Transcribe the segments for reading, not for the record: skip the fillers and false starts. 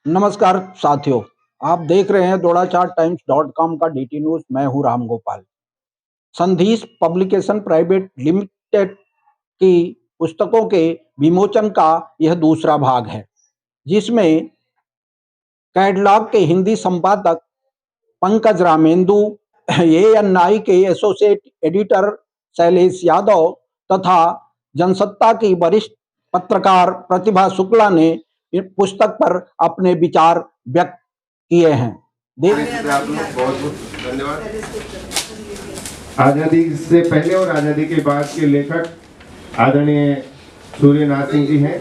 नमस्कार साथियों, आप देख रहे हैं दोड़ाचार का डीटी न्यूज। मैं हूं Ram Gopal. Sandhish publication private limited की पुस्तकों के विमोचन का यह दूसरा भाग है, जिसमें कैटलॉग के हिंदी संपादक पंकज रामेंदु, ANI के एसोसिएट एडिटर शैलेश यादव तथा जनसत्ता की वरिष्ठ पत्रकार प्रतिभा शुक्ला ने पुस्तक पर अपने विचार व्यक्त किए हैं। आप लोग बहुत धन्यवाद। आजादी से पहले और आजादी के बाद के लेखक आदरणीय सूर्यनाथ सिंह जी हैं।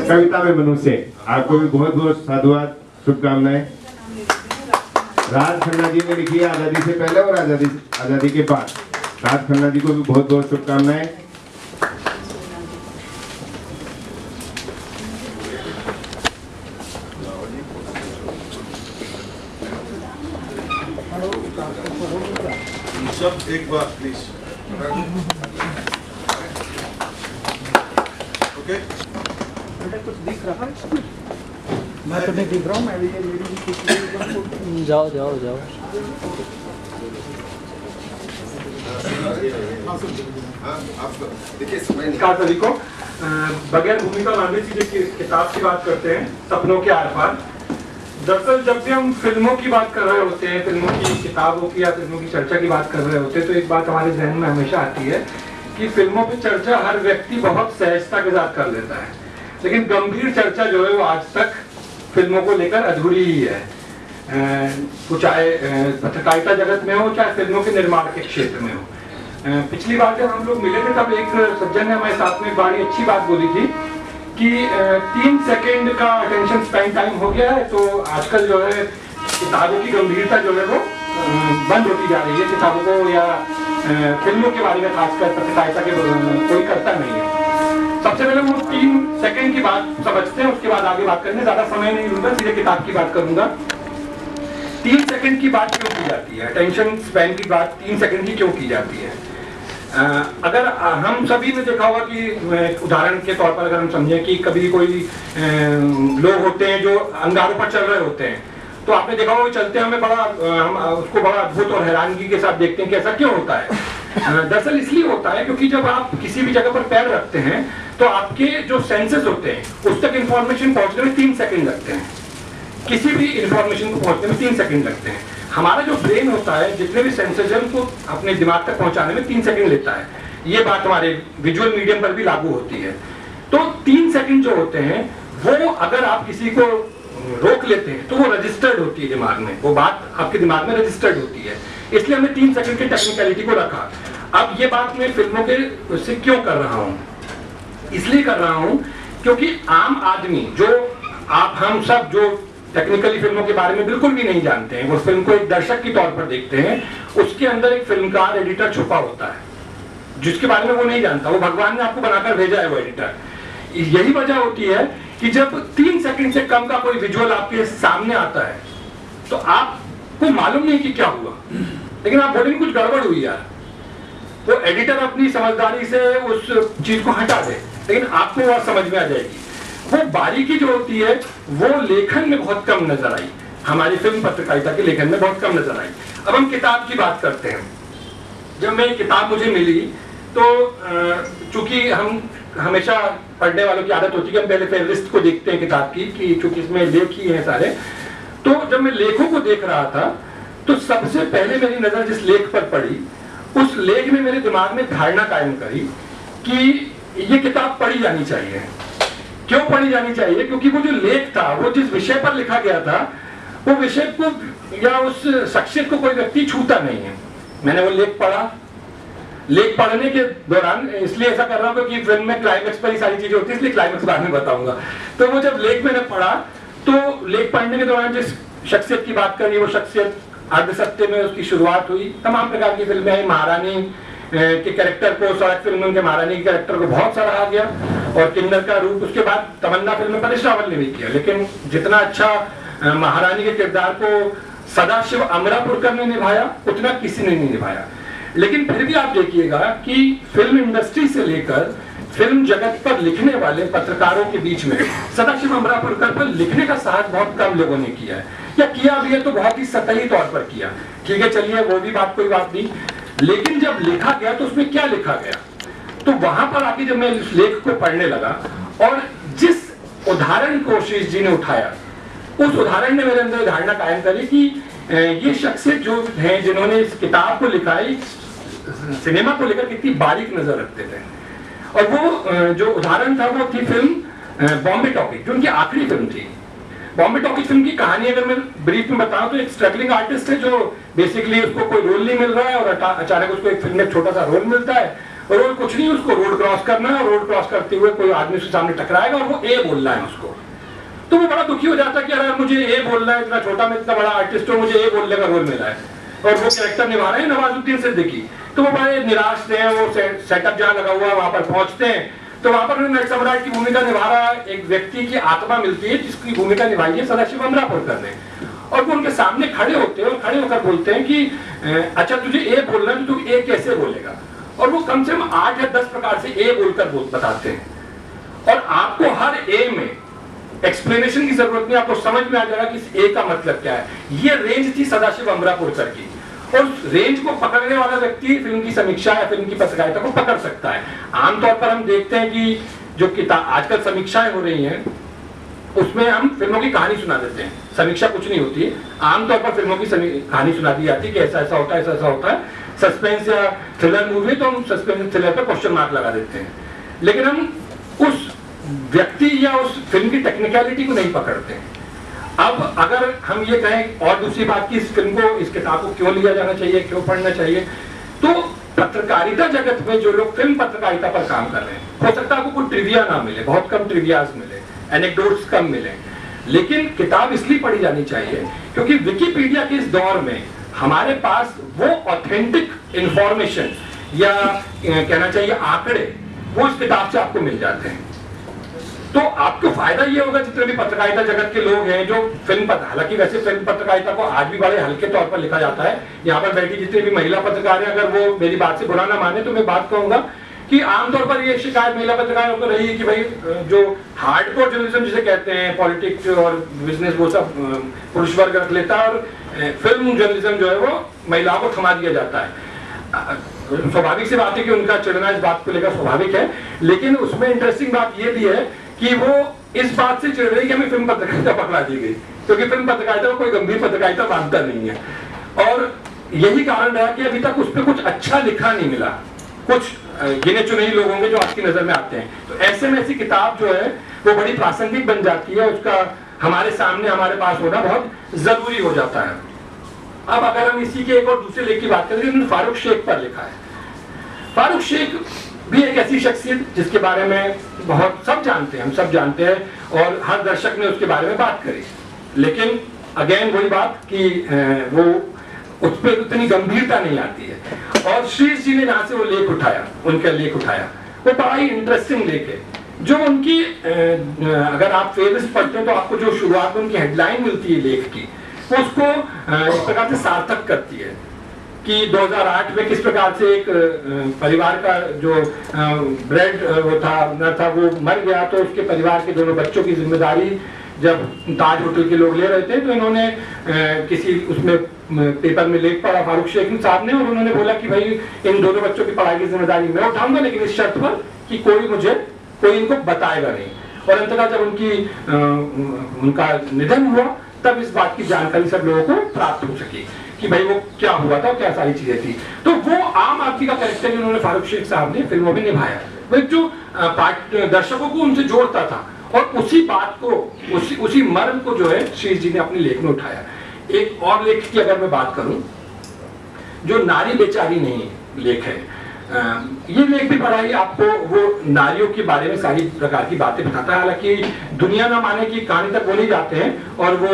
कविता में मनुष्य, आपको भी बहुत बहुत साधुवाद, शुभकामनाएं। राज खन्ना जी ने लिखी है आजादी से पहले और आजादी के बाद। राज खन्ना जी को भी बहुत बहुत शुभकामनाएं। सब एक बार प्लीज। ओके, कुछ दिख रहा है? मैं तो नहीं दिख रहा हूँ। मैं जाओ आप देखिए सभी को बगैर भूमिका गांधी जी की किताब की बात करते हैं, सपनों के आर पार। दरअसल जब भी हम फिल्मों की बात कर रहे होते हैं, फिल्मों की किताबों की या फिल्मों की चर्चा की बात कर रहे होते हैं, तो एक बात हमारे जहन में हमेशा आती है कि फिल्मों की चर्चा हर व्यक्ति बहुत सहजता के साथ कर लेता है, लेकिन गंभीर चर्चा जो है वो आज तक फिल्मों को लेकर अधूरी ही है। चाहे पत्रकारिता जगत में हो, चाहे फिल्मों के निर्माण के क्षेत्र में हो। पिछली बार जब हम लोग मिले थे तब एक सज्जन ने हमारे साथ में बड़ी अच्छी बात बोली थी कि 3 सेकंड का अटेंशन स्पेन टाइम हो गया है, तो आजकल जो है किताबों की गंभीरता जो है वो बंद होती जा रही है। किताबों को या फिल्मों के बारे में खासकर पत्रकारिता के कोई करता नहीं है। सबसे पहले वो 3 सेकंड की बात समझते हैं, उसके बाद आगे बात करने ज्यादा समय नहीं लूंगा, सीधे किताब की बात करूंगा। 3 सेकंड की बात क्यों की जाती है, अटेंशन स्पेन की बात 3 सेकंड की क्यों की जाती है? अगर हम सभी ने देखा होगा कि उदाहरण के तौर पर अगर हम समझें कि कभी कोई लोग होते हैं जो अंगारों पर चल रहे होते हैं, तो आपने देखा होगा चलते हमें हम उसको बड़ा अद्भुत और हैरानगी के साथ देखते हैं कि ऐसा क्यों होता है। दरअसल इसलिए होता है क्योंकि जब आप किसी भी जगह पर पैर रखते हैं तो आपके जो सेंसेस होते हैं उस तक इंफॉर्मेशन पहुंचने में 3 सेकंड लगते हैं। किसी भी इंफॉर्मेशन को पहुंचने में 3 सेकंड लगते हैं। हमारा जो ब्रेन होता है जितने भी सेंसेस हैं उनको अपने दिमाग तक पहुंचाने में 3 सेकंड लेता है। ये बात हमारे विजुअल मीडियम पर भी लागू होती है। तो 3 सेकंड जो होते हैं वो अगर आप किसी को रोक लेते हैं तो वो रजिस्टर्ड होती है दिमाग में, वो बात आपके दिमाग में रजिस्टर्ड होती है। इसलिए हमने 3 सेकंड की टेक्निकलिटी को रखा। अब ये बात मैं फिल्मों के से क्यों कर रहा हूं, इसलिए कर रहा हूं क्योंकि आम आदमी जो हम सब जो टेक्निकली फिल्मों के बारे में बिल्कुल भी नहीं जानते हैं, वो फिल्म को एक दर्शक के तौर पर देखते हैं, उसके अंदर एक फिल्मकार एडिटर छुपा होता है जिसके बारे में वो नहीं जानता। वो भगवान ने आपको बनाकर भेजा है वो एडिटर। यही वजह होती है कि जब 3 सेकंड से कम का कोई विजुअल आपके सामने आता है तो आपको मालूम नहीं कि क्या हुआ, लेकिन आप बोलेंगे कुछ गड़बड़ हुई यार। वो एडिटर अपनी समझदारी से उस चीज को हटा दे, लेकिन आपको वह समझ में आ जाएगी। वो बारीकी जो होती है वो लेखन में बहुत कम नजर आई, हमारी फिल्म पत्रकारिता के लेखन में बहुत कम नजर आई। अब हम किताब की बात करते हैं। जब मैं किताब मुझे मिली तो चूंकि हम हमेशा पढ़ने वालों की आदत होती है कि हम पहले फेवरिस्ट को देखते हैं किताब की, कि चूंकि इसमें लेख ही हैं सारे। तो जब मैं लेखों को देख रहा था तो सबसे पहले मेरी नजर जिस लेख पर पड़ी, उस लेख ने मेरे दिमाग में धारणा कायम करी कि ये किताब पढ़ी जानी चाहिए। क्यों पढ़ी जानी चाहिए? क्योंकि वो जो लेख था, वो जिस विषय पर लिखा गया था, वो विषय को या उस शख्सियत को कोई व्यक्ति छूता नहीं है। मैंने वो लेख पढ़ा। लेख पढ़ने के दौरान इसलिए ऐसा कर रहा हूं क्योंकि फिल्म में क्लाइमेक्स पर ही सारी चीजें होती है, इसलिए क्लाइमेक्स बाद में बताऊंगा। तो वो जब लेख मैंने पढ़ा तो लेख पढ़ने के दौरान जिस शख्सियत की बात करी, वो शख्सियत अर्धसत्य में उसकी शुरुआत हुई। तमाम प्रकार की फिल्में आई। महारानी के कैरेक्टर को, सड़क फिल्म के महारानी के कैरेक्टर को बहुत सराहा गया और किन्नर का रूप उसके बाद तमन्ना फिल्म में परेश रावल ने भी किया। लेकिन जितना अच्छा महारानी के किरदार को सदाशिव अमरापुरकर ने निभाया उतना किसी ने नहीं निभाया। लेकिन फिर भी आप देखिएगा कि फिल्म इंडस्ट्री से लेकर फिल्म जगत पर लिखने वाले पत्रकारों के बीच में सदाशिव अमरापुरकर पर लिखने का साहस बहुत कम लोगों ने किया है, या किया भी है तो बहुत ही सतही तौर पर किया। ठीक है, चलिए वो भी बात, कोई बात नहीं, लेकिन जब लिखा गया तो उसमें क्या लिखा गया, तो वहां पर आके जब मैं इस लेख को पढ़ने लगा और जिस उदाहरण को शीश जी ने उठाया, उस उदाहरण ने मेरे अंदर धारणा कायम करी कि ये शख्सियत जो हैं जिन्होंने इस किताब को लिखा है, सिनेमा को लेकर कितनी बारीक नजर रखते थे। और वो जो उदाहरण था वो थी फिल्म बॉम्बे टॉकीज, जो उनकी आखिरी फिल्म थी। बॉम्बे टॉकीज फिल्म की कहानी अगर मैं ब्रीफ में बताऊं तो एक स्ट्रगलिंग आर्टिस्ट है जो बेसिकली उसको कोई रोल नहीं मिल रहा है और अचानक उसको एक फिल्म में छोटा सा रोल मिलता है, और रोल कुछ नहीं, उसको रोड क्रॉस करना है, और रोड क्रॉस करते हुए कोई आदमी उसके सामने टकराएगा और वो ए बोलना है उसको। तो वो बड़ा दुखी हो जाता है कि अगर मुझे ए बोलना है, इतना छोटा मैं इतना बड़ा आर्टिस्ट हूँ, मुझे ए बोलने का रोल मिला है, और वो कैरेक्टर निभा रहे हैं नवाजुद्दीन सिद्दीकी। तो वो बड़े निराश थे, वो सेटअप जहाँ लगा हुआ है वहां पर पहुंचते हैं, तो वहां पर नट सम्राट की भूमिका निभा रहा एक व्यक्ति की आत्मा मिलती है जिसकी भूमिका निभाई है सदाशिव अमरापुरकर ने, और वो उनके सामने खड़े होते हैं और खड़े होकर बोलते हैं कि अच्छा तुझे ए बोलना है तो तू ए कैसे बोलेगा, और वो कम से कम 8 या 10 प्रकार से ए बोलकर बताते हैं, और आपको हर ए में एक्सप्लेनेशन की जरूरत नहीं, आपको समझ में आ जाएगा कि इस ए का मतलब क्या है। ये रेंज थी सदाशिव अमरापुरकर की, और रेंज को पकड़ने वाला व्यक्ति फिल्म की समीक्षा या फिल्म की पत्रकारिता को पकड़ सकता है। आमतौर पर हम देखते हैं कि जो किताब आजकल समीक्षाएं हो रही हैं उसमें हम फिल्मों की कहानी सुना देते हैं, समीक्षा कुछ नहीं होती है। आमतौर पर फिल्मों की कहानी सुना दी जाती है कि ऐसा ऐसा होता है, ऐसा ऐसा होता है। सस्पेंस या थ्रिलर मूवी तो हम सस्पेंस थ्रिलर पर क्वेश्चन मार्क लगा देते हैं, लेकिन हम उस व्यक्ति या उस फिल्म की टेक्निकलिटी को नहीं पकड़ते हैं। अब अगर हम ये कहें, और दूसरी बात की इस फिल्म को, इस किताब को क्यों लिया जाना चाहिए, क्यों पढ़ना चाहिए, तो पत्रकारिता जगत में जो लोग फिल्म पत्रकारिता पर काम कर रहे हैं, हो सकता है आपको कोई ट्रिविया ना मिले, बहुत कम ट्रिवियाज मिले, एनेक्डोट्स कम मिले, लेकिन किताब इसलिए पढ़ी जानी चाहिए क्योंकि विकिपीडिया के इस दौर में हमारे पास वो ऑथेंटिक इंफॉर्मेशन या कहना चाहिए आंकड़े, वो इस किताब से आपको मिल जाते हैं। तो आपको फायदा ये होगा, जितने भी पत्रकारिता जगत के लोग हैं जो फिल्म हालांकि वैसे फिल्म पत्रकारिता को आज भी बड़े हल्के तौर पर लिखा जाता है। यहाँ पर बैठी जितनी भी महिला पत्रकार हैं, अगर वो मेरी बात से बुरा ना माने तो मैं बात कहूंगा कि आमतौर पर ये शिकायत महिला पत्रकारों को रही है कि भाई जो हार्डकोर जर्नलिज्म जिसे कहते हैं, पॉलिटिक्स और बिजनेस, वो सब पुरुष वर्ग रख लेता है, और फिल्म जर्नलिज्म जो है वो महिलाओं को थमा दिया जाता है। स्वाभाविक सी बात है कि उनका चिढ़ना इस बात को लेकर स्वाभाविक है, लेकिन उसमें इंटरेस्टिंग बात ये भी है कि वो इस बात से चिढ़ रही कि हमें फिल्म पत्रकारिता पकड़ा दी गई, क्योंकि फिल्म पत्रकारिता को कोई गंभीर पत्रकारिता मानता नहीं है, और यही कारण रहा कि अभी तक उस पर कुछ अच्छा लिखा नहीं मिला। कुछ गिने चुने ही लोग होंगे जो आपकी नजर में आते हैं, तो ऐसे में ऐसी किताब जो है वो बड़ी प्रासंगिक बन जाती है, उसका हमारे सामने हमारे पास होना बहुत जरूरी हो जाता है। अब अगर हम इसी के एक और दूसरे लेख की बात करें, उन्होंने फारूक शेख पर लिखा है। फारूक शेख भी एक ऐसी शख्सियत जिसके बारे में बहुत सब जानते हैं, हम सब जानते हैं, और हर दर्शक ने उसके बारे में बात करी, लेकिन अगेन वही बात कि वो उस पर उतनी गंभीरता नहीं आती है। और शीर्ष जी ने जहां से वो लेख उठाया, उनका लेख उठाया, वो बड़ा ही इंटरेस्टिंग लेख है। जो उनकी अगर आप फेवरेट पढ़ते हैं तो आपको जो शुरुआत में उनकी हेडलाइन मिलती है लेख की, वो उसको एक प्रकार से सार्थक करती है कि 2008 में किस प्रकार से एक परिवार का जो ब्रेड वो था वो मर गया, तो उसके परिवार के दोनों बच्चों की जिम्मेदारी जब ताज होटल के लोग ले रहे थे, तो इन्होंने किसी उसमें पेपर में लेख पढ़ा फारूक शेख साहब ने, और उन्होंने बोला कि भाई इन दोनों बच्चों की पढ़ाई की जिम्मेदारी मैं उठाऊंगा, लेकिन इस शर्त पर कि कोई इनको बताएगा नहीं। और अंततः जब उनका निधन हुआ, तब इस बात की जानकारी सब लोगों को प्राप्त हो सकी कि भाई वो क्या हुआ था, क्या सारी चीजें थी। तो वो आम आदमी का कैरेक्टर उन्होंने फारूक शेख साहब ने फिल्मों में निभाया, वो जो दर्शकों को उनसे जोड़ता था, और उसी बात को, उसी मर्म को जो है शीर्ष जी ने अपने लेख में उठाया। एक और लेख की अगर मैं बात करूं, जो नारी बेचारी नहीं लेख है, ये लेख भी बड़ा ही आपको वो नारियों के बारे में सारी प्रकार की बातें बताता है। हालांकि दुनिया ना माने की कहानी तक बोली जाते हैं, और वो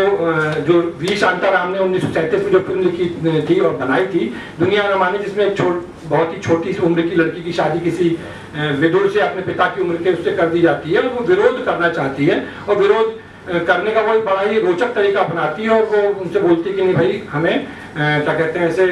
जो वी शांताराम ने 1937 में जो फिल्म लिखी थी और बनाई थी दुनिया ना माने, जिसमें एक बहुत ही छोटी सी उम्र की लड़की की शादी किसी विदुर से अपने पिता की उम्र के उससे कर दी जाती है, और वो विरोध करना चाहती है, और विरोध करने का वो बड़ा ही रोचक तरीका अपनाती है, और वो उनसे बोलती है कि नहीं भाई हमें क्या कहते हैं ऐसे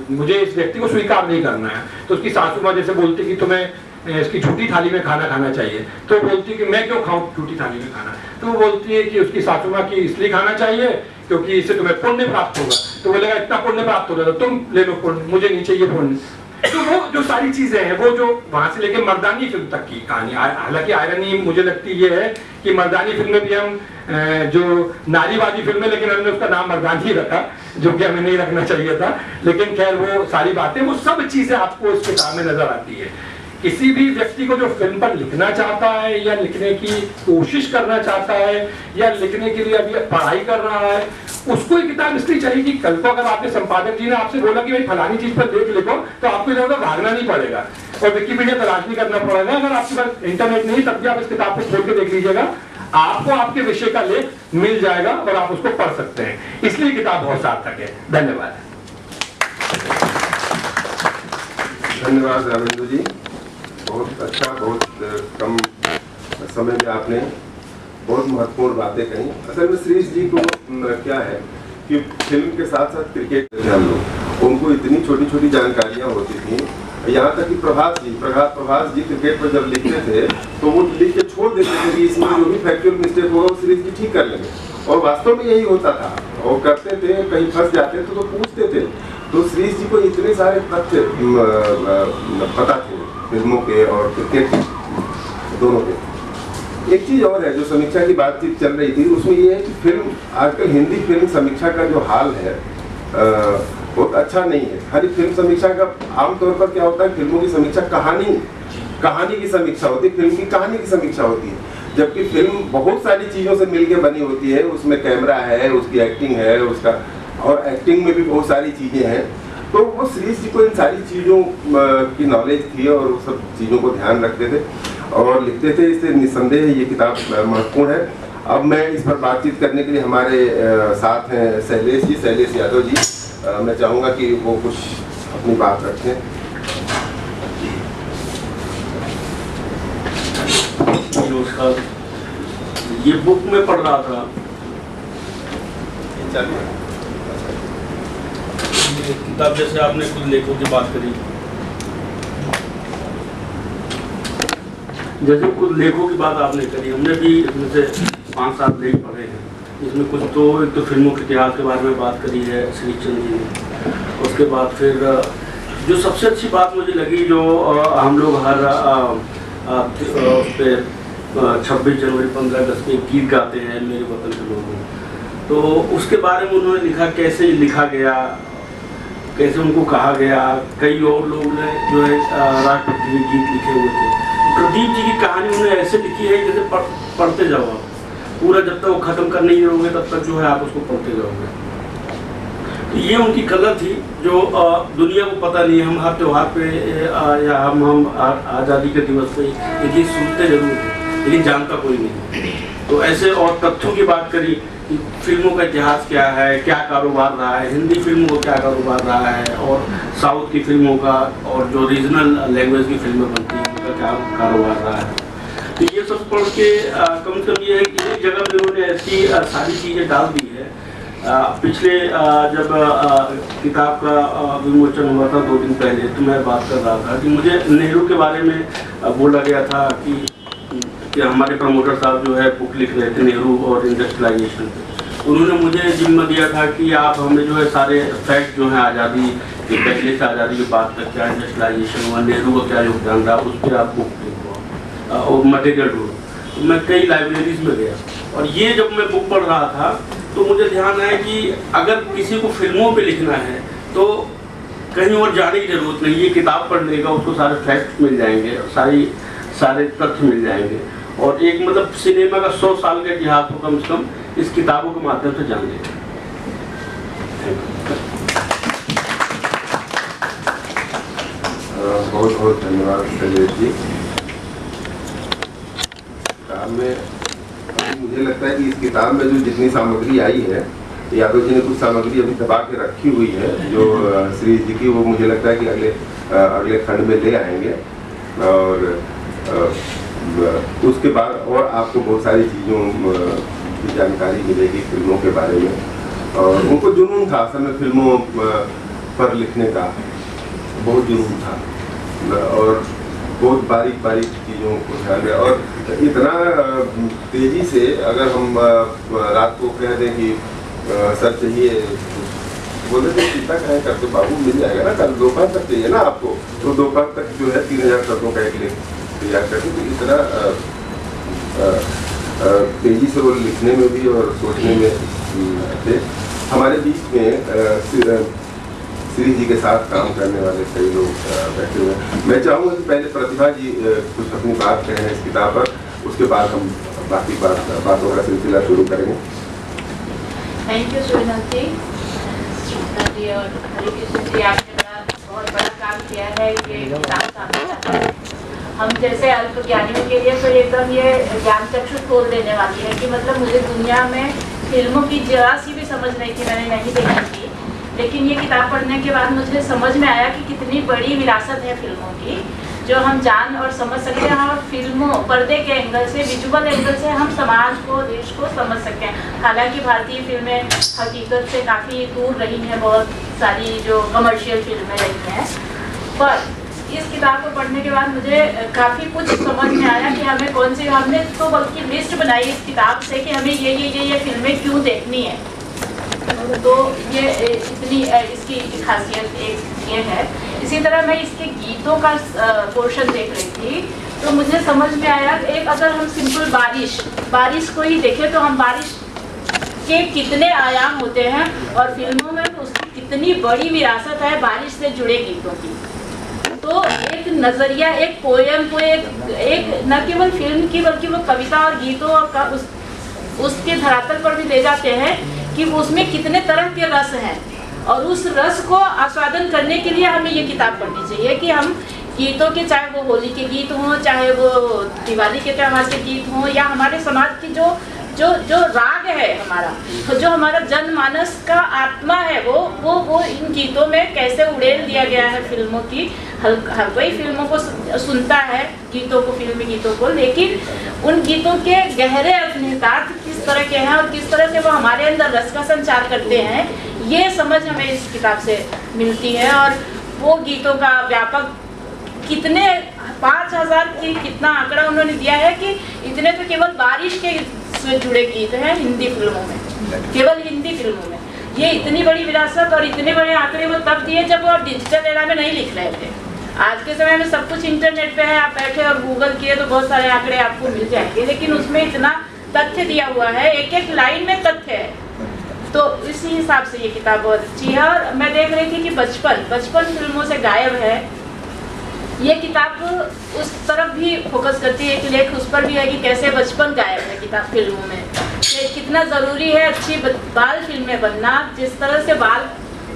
मुझे इस व्यक्ति को स्वीकार नहीं करना है। तो उसकी सासू माँ जैसे बोलती कि तुम्हें इसकी झूठी थाली में खाना खाना चाहिए। तो बोलती है कि मैं क्यों खाऊं झूठी थाली में खाना। तो वो बोलती है कि उसकी सासू माँ की इसलिए खाना चाहिए क्योंकि इससे तुम्हें पुण्य प्राप्त होगा। तो बोलेगा इतना पुण्य प्राप्त हो रहा है तुम ले लो पुण्य, मुझे नहीं चाहिए पुण्य। तो वो जो सारी चीजें हैं, वो जो वहां से लेके मर्दानी फिल्म तक की कहानी, हालांकि आयरनी मुझे लगती ये है कि मर्दानी फिल्म में भी हम जो नारीवादी फिल्म है, लेकिन हमने उसका नाम मर्दानी रखा, जो कि हमें नहीं रखना चाहिए था। लेकिन खैर वो सारी बातें, वो सब चीजें आपको इस किताब में नजर आती है। किसी भी व्यक्ति को जो फिल्म पर लिखना चाहता है या लिखने की कोशिश करना चाहता है या लिखने के लिए अभी पढ़ाई कर रहा है, उसको ये किताब इसलिए चाहिए कि कल को अगर आपके संपादक जी ने आपसे बोला कि भाई फलानी चीज पर लेख लिखो, तो आपको इधर उधर भागना नहीं पड़ेगा और विकिपीडिया तलाश नहीं करना पड़ेगा। अगर आपके पास इंटरनेट नहीं, तब भी आप इस किताब को खोल के देख लीजिएगा, आपको आपके विषय का लेख मिल जाएगा और आप उसको पढ़ सकते हैं। इसलिए किताब बहुत सार्थक है। धन्यवाद। धन्यवाद रामेंद्र जी, बहुत अच्छा, बहुत कम समय में आपने बहुत महत्वपूर्ण बातें कही। असल में श्रीश जी को क्या है कि फिल्म के साथ साथ क्रिकेट थे हम लोग, उनको इतनी छोटी छोटी जानकारियां होती थी, यहाँ तक कि प्रभास जी क्रिकेट पर जब लिखते थे तो वो लिख के छोड़ देते थे कि इसमें जो भी फैक्चुअल मिस्टेक होगा वो श्रीश जी ठीक कर लेंगे, और वास्तव में यही होता था। वो करते थे, कहीं फंस जाते थे तो पूछते थे। तो श्रीश जी को इतने सारे तथ्य पता थे फिल्मों के और क्रिकेट दोनों के। एक चीज और है, जो समीक्षा की बातचीत चल रही थी उसमें ये है कि फिल्म आजकल हिंदी फिल्म समीक्षा का जो हाल है बहुत अच्छा नहीं है। हर फिल्म समीक्षा का आमतौर पर क्या होता है, फिल्मों की समीक्षा कहानी की समीक्षा होती है, फिल्म की कहानी की समीक्षा होती है, जबकि फिल्म बहुत सारी चीजों से मिलकर बनी होती है। उसमें कैमरा है, उसकी एक्टिंग है, उसका और एक्टिंग में भी बहुत सारी चीजें हैं। तो वो श्रीश जी को इन सारी चीजों की नॉलेज थी और वो सब चीजों को ध्यान रखते थे और लिखते थे। इससे निस्संदेह ये किताब महत्वपूर्ण है। अब मैं इस पर बातचीत करने के लिए हमारे साथ हैं शैलेश यादव जी। मैं चाहूँगा कि वो कुछ अपनी बात रखें। नमस्कार। ये बुक में पढ़ रहा था, किताब जैसे आपने खुद लेखों की बात करी, जैसे खुद लेखों की बात आपने करी, हमने भी इसमें से 5-7 लेख पढ़े हैं। इसमें कुछ तो एक तो फिल्मों के इतिहास के बारे में बात करी है श्री चंद जी ने। उसके बाद फिर जो सबसे अच्छी बात मुझे लगी, जो हम लोग हर उस पर 26 जनवरी 15 अगस्त पे गीत गाते हैं मेरे वतन के लोगों, तो उसके बारे में उन्होंने लिखा, कैसे लिखा गया, कैसे उनको कहा गया। कई और लोग ने जो है राष्ट्रभक्ति के गीत लिखे हुए थे। प्रदीप जी की कहानी उन्होंने ऐसे लिखी है जैसे पढ़ते जाओ आप पूरा, जब तक वो ख़त्म कर नहीं जाओगे तब तक जो है आप उसको पढ़ते जाओगे। तो ये उनकी कला थी जो दुनिया को पता नहीं है। हम हर त्योहार पे या हम आज़ादी के दिवस पे ये गीत सुनते जरूर हैं, लेकिन जानता कोई नहीं। तो ऐसे और तथ्यों की बात करी कि फिल्मों का इतिहास क्या है, क्या कारोबार रहा है, हिंदी फिल्मों का क्या कारोबार रहा है, और साउथ की फिल्मों का और जो रीजनल लैंग्वेज की फिल्में बनती हैं उनका क्या कारोबार रहा है। तो ये सब पढ़ के कम से कम ये है कि एक जगह पे उन्होंने ऐसी सारी चीज़ें डाल दी है। पिछले जब किताब का विमोचन हुआ था 2 दिन पहले, तो मैं बात कर रहा था कि मुझे नेहरू के बारे में बोला गया था कि हमारे प्रमोटर साहब जो है बुक लिख रहे थे नेहरू और इंडस्ट्रियलाइजेशन। उन्होंने मुझे जिम्मा दिया था कि आप हमें जो है सारे फैक्ट जो है आज़ादी के पहले से आज़ादी के बाद तक क्या इंडस्ट्रियलाइजेशन हुआ, नेहरू का क्या योगदान रहा, उस पर आप बुक लिखो और मटेरियल ढूंढो। तो मैं कई लाइब्रेरीज में गया और ये जब मैं बुक पढ़ रहा था तो मुझे ध्यान आया कि अगर किसी को फिल्मों पे लिखना है तो कहीं और जाने की जरूरत नहीं, ये किताब पढ़ लेगा, उसको सारे फैक्ट मिल जाएंगे, सारे तथ्य मिल जाएंगे, और एक मतलब सिनेमा का 100 साल का इतिहास को कम से कम इस किताबों के माध्यम से जान लेगा। बहुत बहुत धन्यवाद शैलेश जी। मुझे लगता है कि इस किताब में जो जितनी सामग्री आई है, यादव जी ने कुछ सामग्री अभी दबा के रखी हुई है जो श्री जी की, वो मुझे लगता है कि अगले खंड में ले आएंगे, और उसके बाद और आपको बहुत सारी चीज़ों की जानकारी मिलेगी फिल्मों के बारे में। और उनको जुनून था असल में फिल्मों पर लिखने का, बहुत जुनून था, और बहुत बारीक बारीक चीज़ों को ध्यान में, और इतना तेजी से अगर हम रात को कह दें कि सर चाहिए, बोले तो चिंता कहें करते बाबू, मिल जाएगा ना, कल दोपहर तक चाहिए ना आपको, तो दोपहर तक जो है 3000 शब्दों का एक लेख तैयार करके, तो इतना तेजी से वो लिखने में भी और सोचने में थे। हमारे बीच में श्री जी के साथ काम करने वाले कई लोग बैठे हुए हैं। मैं चाहूँगा कि पहले प्रतिभा जी कुछ अपनी बात कहें इस किताब पर, उसके बाद हम बाकी बातों का सिलसिला शुरू करेंगे। थैंक यू सुरेंद्र जी और हरिकृष्ण जी, आपने बहुत बड़ा काम किया है। ये किताब सामने हम जैसे अल्पज्ञानियों के लिए तो एकदम ये ज्ञान चक्षु खोल देने वाली है कि मतलब मुझे दुनिया में फिल्मों की जरा सी भी समझ नहीं थी, मैंने नहीं देखी थी, लेकिन ये किताब पढ़ने के बाद मुझे समझ में आया कि कितनी बड़ी विरासत है फिल्मों की, जो हम जान और समझ सकते हैं। और फिल्मों पर्दे के एंगल से, विजुअल एंगल से हम समाज को, देश को समझ सकते हैं। हालांकि भारतीय फिल्में हकीकत से काफ़ी दूर रही हैं, बहुत सारी जो कमर्शियल फिल्में रही हैं, पर इस किताब को पढ़ने के बाद मुझे काफ़ी कुछ समझ में आया कि हमें कौन सी, हमने तो बल्कि लिस्ट बनाई इस किताब से कि हमें ये फिल्में क्यों देखनी है। तो ये इतनी इसकी खासियत एक ये है। इसी तरह मैं इसके गीतों का पोर्शन देख रही थी तो मुझे समझ में आया एक, अगर हम सिंपल बारिश को ही देखें तो हम बारिश के कितने आयाम होते हैं और फिल्मों में तो उसकी कितनी बड़ी विरासत है बारिश से जुड़े गीतों की। तो एक नज़रिया, एक पोएम को एक न केवल फिल्म की बल्कि वो कविता और गीतों का उसके धरातल पर भी ले जाते हैं कि उसमें कितने तरह के रस हैं, और उस रस को आस्वादन करने के लिए हमें ये किताब पढ़नी चाहिए कि हम गीतों के, चाहे वो होली के गीत हों, चाहे वो दिवाली के त्यौहार के गीत हों, या हमारे समाज की जो राग है हमारा, जो हमारा जनमानस का आत्मा है, वो इन गीतों में कैसे उड़ेल दिया गया है फिल्मों की। हर कोई फिल्मों को सुनता है, गीतों को, फिल्मी गीतों को, लेकिन उन गीतों के गहरे निहितार्थ किस तरह के हैं और किस तरह से वो हमारे अंदर रस का संचार करते हैं, ये समझ हमें इस किताब से मिलती है। और वो गीतों का व्यापक कितने 5000 की कितना आंकड़ा उन्होंने दिया है कि इतने तो केवल बारिश के से जुड़े गीत हैं हिंदी फिल्मों में, केवल हिंदी फिल्मों में। ये इतनी बड़ी विरासत और इतने बड़े आंकड़े वो तब दिए जब वो डिजिटल एरा में नहीं लिख रहे थे। आज के समय में सब कुछ इंटरनेट पे है, आप बैठे और गूगल किए तो बहुत सारे आंकड़े आपको मिल जाएंगे, लेकिन उसमें इतना तथ्य दिया हुआ है, एक एक लाइन में तथ्य है। तो इसी हिसाब से ये किताब बहुत अच्छी है। और मैं देख रही थी कि बचपन फिल्मों से गायब है। ये किताब उस तरफ भी फोकस करती है, एक लेख उस पर भी है कि कैसे बचपन गायब है किताब फिल्मों में, कितना ज़रूरी है अच्छी बाल फिल्में बनना। जिस तरह से बाल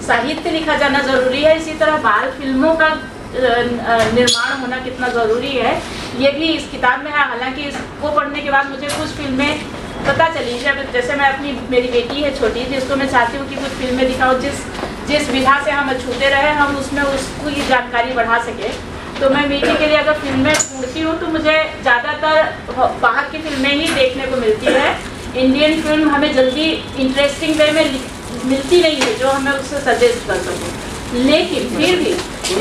साहित्य लिखा जाना ज़रूरी है, इसी तरह बाल फिल्मों का निर्माण होना कितना ज़रूरी है, ये भी इस किताब में है। हालांकि इसको पढ़ने के बाद मुझे कुछ फिल्में पता चली, जैसे मैं मेरी बेटी है छोटी, जिसको मैं चाहती हूँ कि कुछ फिल्में दिखाओ जिस विधा से हम छूते रहे, हम उसमें उसको ये जानकारी बढ़ा सके। तो मैं बेटी के लिए अगर फिल्में ढूंढती हूँ तो मुझे ज़्यादातर बाहर की फिल्में ही देखने को मिलती है। इंडियन फिल्म हमें जल्दी इंटरेस्टिंग वे में मिलती नहीं है जो हमें उससे सजेस्ट कर सकें। लेकिन फिर भी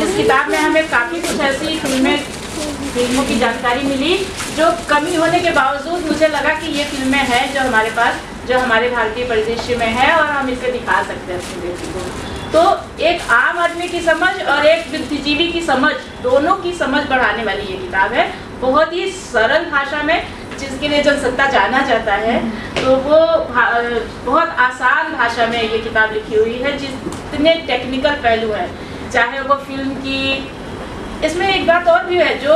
इस किताब में हमें काफ़ी कुछ ऐसी फिल्मों की जानकारी मिली जो कमी होने के बावजूद मुझे लगा कि ये फिल्में हैं जो हमारे पास, जो हमारे भारतीय परिदृश्य में है और हम इसे दिखा सकते हैं अपनी बेटी को। तो एक आम आदमी की समझ और एक बुद्धिजीवी की समझ, दोनों की समझ बढ़ाने वाली ये किताब है। बहुत ही सरल भाषा में, जिसके लिए जनसत्ता जाना चाहता है तो वो बहुत आसान भाषा में ये किताब लिखी हुई है। जितने टेक्निकल पहलू हैं, चाहे वो फिल्म की, इसमें एक बात और भी है जो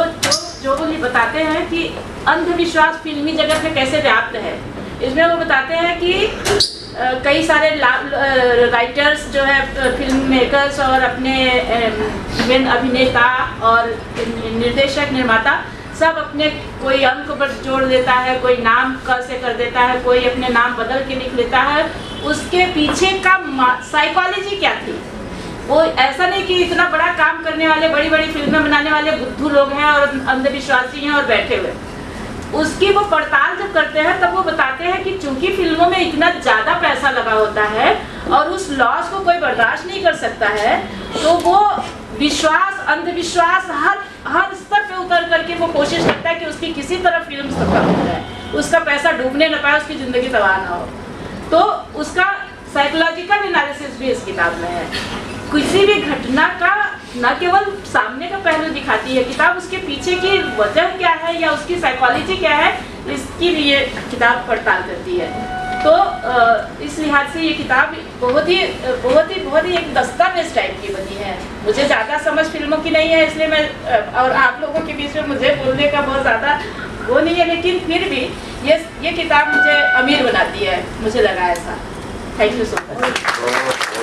वो बताते हैं कि अंधविश्वास फिल्मी जगत में कैसे व्याप्त है। इसमें वो बताते हैं कि कई सारे राइटर्स जो है, फिल्म मेकर्स और अपने अभिनेता और निर्देशक, निर्माता, सब अपने कोई अंक पर जोड़ देता है, कोई नाम क से कर देता है, कोई अपने नाम बदल के लिख लेता है। उसके पीछे का साइकोलॉजी क्या थी, वो ऐसा नहीं कि इतना बड़ा काम करने वाले, बड़ी बड़ी फिल्में बनाने वाले बुद्धू लोग हैं और अंधविश्वासी हैं और बैठे हुए। उसकी वो पड़ताल जब करते हैं तब वो बताते हैं कि चूंकि फिल्मों में इतना ज़्यादा पैसा लगा होता है और उस लॉस को कोई बर्दाश्त नहीं कर सकता है, तो वो विश्वास, अंधविश्वास हर स्तर पे उतर फिल्म तक का मिल रहा है, उसका पैसा डूबने न पाए, उसकी ज़िंदगी तबाह ना हो। तो उसका साइकोलॉजिकल एनालिसिस भी इस किताब में है। किसी भी घटना का न केवल सामने का पहलू दिखाती है किताब, उसके पीछे की वजह क्या है या उसकी साइकोलॉजी क्या है, इसकी भी ये किताब पड़ताल करती है। तो इस लिहाज से ये किताब बहुत ही एक दस्तावेज टाइप की बनी है। मुझे ज़्यादा समझ फिल्मों की नहीं है, इसलिए मैं और आप लोगों के बीच में मुझे बोलने का बहुत ज़्यादा वो नहीं है, लेकिन फिर भी ये किताब मुझे अमीर बनाती है, मुझे लगा ऐसा। Thank you so much.